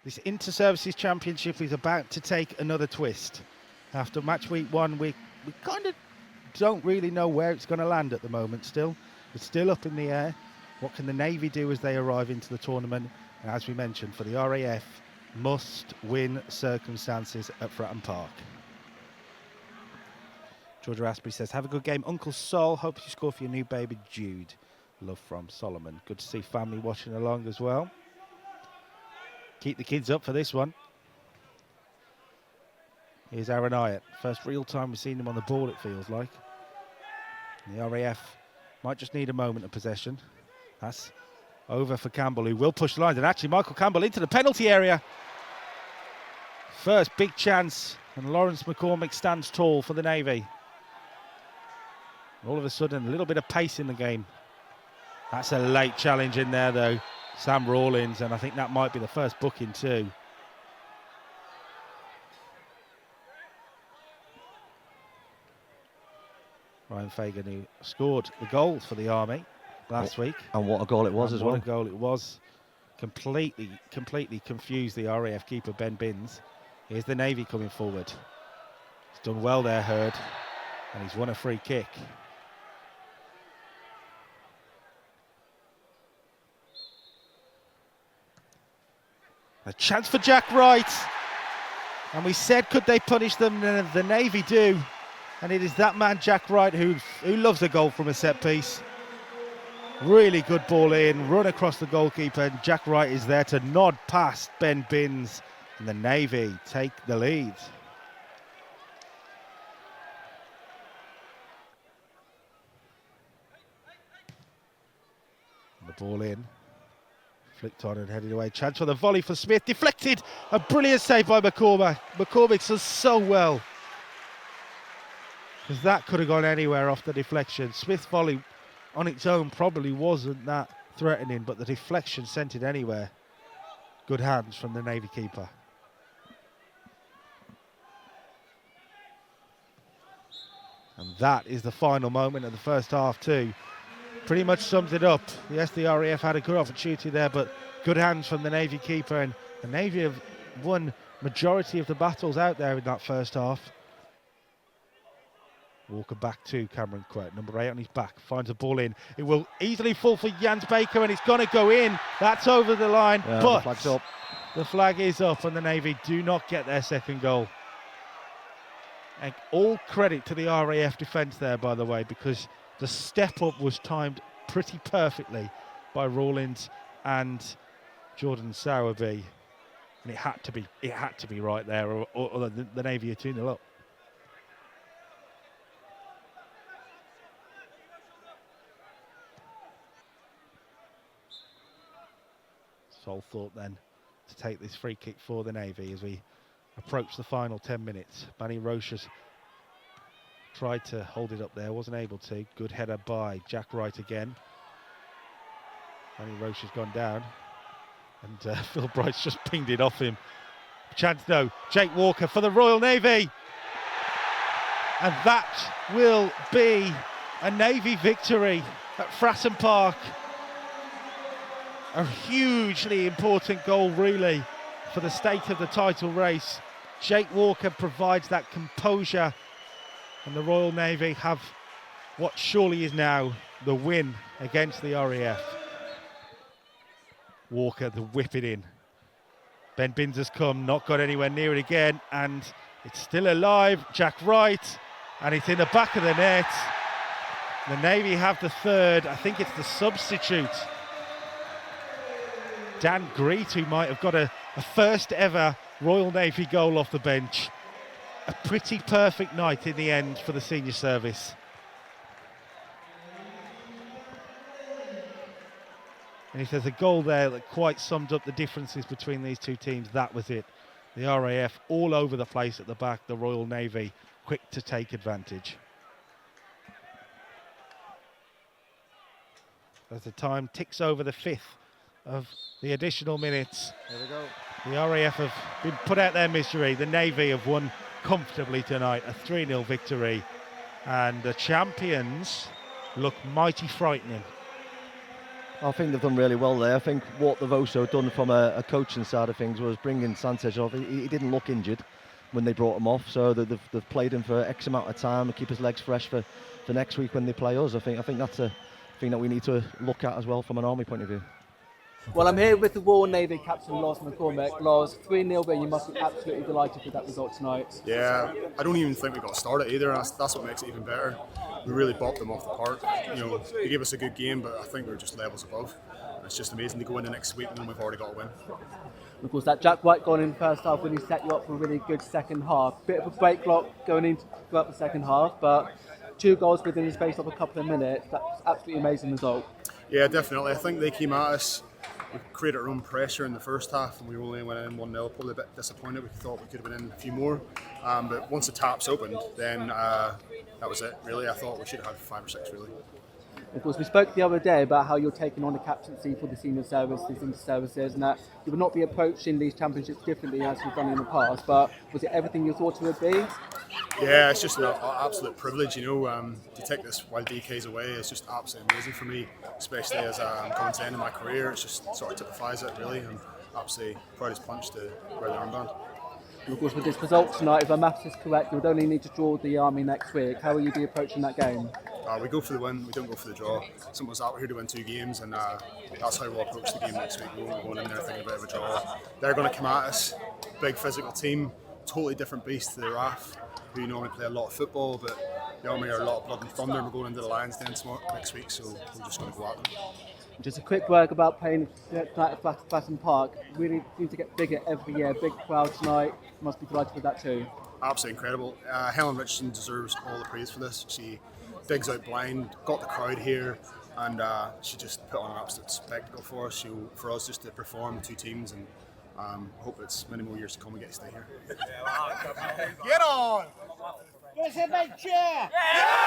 This Inter-Services Championship is about to take another twist. After match week 1, we kind of don't really know where it's going to land at the moment still. It's still up in the air. What can the Navy do as they arrive into the tournament? And as we mentioned, for the RAF, must-win circumstances at Fratton Park. Georgia Asprey says, have a good game. Uncle Sol, hope you score for your new baby Jude. Love from Solomon. Good to see family watching along as well. Keep the kids up for this one. Here's Aaron Hyatt. First real time we've seen him on the ball, it feels like. And the RAF might just need a moment of possession. That's over for Campbell, who will push the lines. And actually, Michael Campbell into the penalty area. First big chance, and Lawrence McCormick stands tall for the Navy. All of a sudden, a little bit of pace in the game. That's a late challenge in there, though. Sam Rawlins, and I think that might be the first booking too. Ryan Fagan, who scored the goal for the Army last week. And what a goal it was as well. What a goal it was. Completely confused the RAF keeper, Ben Binns. Here's the Navy coming forward. He's done well there, Hurd, and he's won a free kick. A chance for Jack Wright. And we said, could they punish them? And the Navy do. And it is that man, Jack Wright, who loves a goal from a set piece. Really good ball in, run across the goalkeeper. And Jack Wright is there to nod past Ben Binns. And the Navy take the lead. And the ball in. Flicked on and headed away. Chance for the volley for Smith. Deflected. A brilliant save by McCormick. McCormick does so well. Because that could have gone anywhere off the deflection. Smith's volley on its own probably wasn't that threatening, but the deflection sent it anywhere. Good hands from the Navy keeper. And that is the final moment of the first half too. Pretty much sums it up. Yes, the RAF had a good opportunity there, but good hands from the Navy keeper, and the Navy have won majority of the battles out there in that first half. Walker back to Cameron Quett, number 8 on his back, finds a ball in. It will easily fall for Jans Baker, and it's going to go in. That's over the line, but the flag's up. The flag is up, and the Navy do not get their second goal. And all credit to the RAF defence there, by the way, because the step up was timed pretty perfectly by Rawlins and Jordan Sowerby, and it had to be right there, or the Navy are 2-0 up. Sol thought then to take this free kick for the Navy as we approach the final 10 minutes. Manny Roche has tried to hold it up there, wasn't able to. Good header by Jack Wright again. Manny Roche has gone down, and Phil Bryce just pinged it off him. Chance though, Jake Walker for the Royal Navy. And that will be a Navy victory at Fratton Park. A hugely important goal, really, for the stake of the title race. Jake Walker provides that composure, and the Royal Navy have what surely is now the win against the RAF. Walker, the whip it in. Ben Binns has come, not got anywhere near it again, and it's still alive. Jack Wright, and it's in the back of the net. The Navy have the third. I think it's the substitute, Dan Greet, who might have got a first ever Royal Navy goal off the bench. A pretty perfect night in the end for the senior service. And if there's a goal there that quite summed up the differences between these two teams, that was it. The RAF all over the place at the back, the Royal Navy quick to take advantage. As the time ticks over the 5th of the additional minutes. There we go. The RAF have been put out their misery. The Navy have won comfortably tonight, a 3-0 victory. And the champions look mighty frightening. I think they've done really well there. I think what they've also done from a coaching side of things was bringing Sanchez off. He didn't look injured when they brought him off, so they've played him for X amount of time to keep his legs fresh for next week when they play us. I think that's a thing that we need to look at as well from an Army point of view. Well, I'm here with the Royal Navy captain, Lars McCormick. Lars, 3-0 win, you must be absolutely delighted with that result tonight. Yeah, I don't even think we got started either. That's what makes it even better. We really bopped them off the park. They gave us a good game, but I think we were just levels above. It's just amazing to go into next week and then we've already got a win. Of course, that Jack White goal in the first half really set you up for a really good second half. Bit of a break lock going into throughout the second half, but 2 goals within the space of a couple of minutes. That's absolutely amazing result. Yeah, definitely. I think they came at us. We created our own pressure in the first half and we only went in 1-0, probably a bit disappointed. We thought we could have been in a few more, but once the taps opened, then that was it really. I thought we should have had 5 or 6 really. Of course, we spoke the other day about how you're taking on the captaincy for the senior services, inter services, and that you would not be approaching these championships differently as you've done in the past, but was it everything you thought it would be? Yeah, it's just an absolute privilege, to take this while DK's away. It's just absolutely amazing for me, especially as I'm coming to the end of my career. It's just sort of typifies it really, and absolutely proud as punch to wear the armband. And of course, with this result tonight, if my maths is correct, you would only need to draw the Army next week. How will you be approaching that game? We go for the win, we don't go for the draw. Simple as that, we're here to win 2 games, and that's how we'll approach the game next week. We won't be going in there thinking about a draw. They're going to come at us, big physical team, totally different beast to the RAF, who normally play a lot of football, but the Army are a lot of blood and thunder. We're going into the Lions Den next week, so we're just going to go at them. Just a quick word about playing tonight at Fratton Park. Really seems to get bigger every year. Big crowd tonight. Must be delighted with that too. Absolutely incredible. Helen Richardson deserves all the praise for this. She digs out blind, got the crowd here, and she just put on an absolute spectacle for us. For us just to perform 2 teams, and hope it's many more years to come we get to stay here. Get on! There's a big chair! Yeah!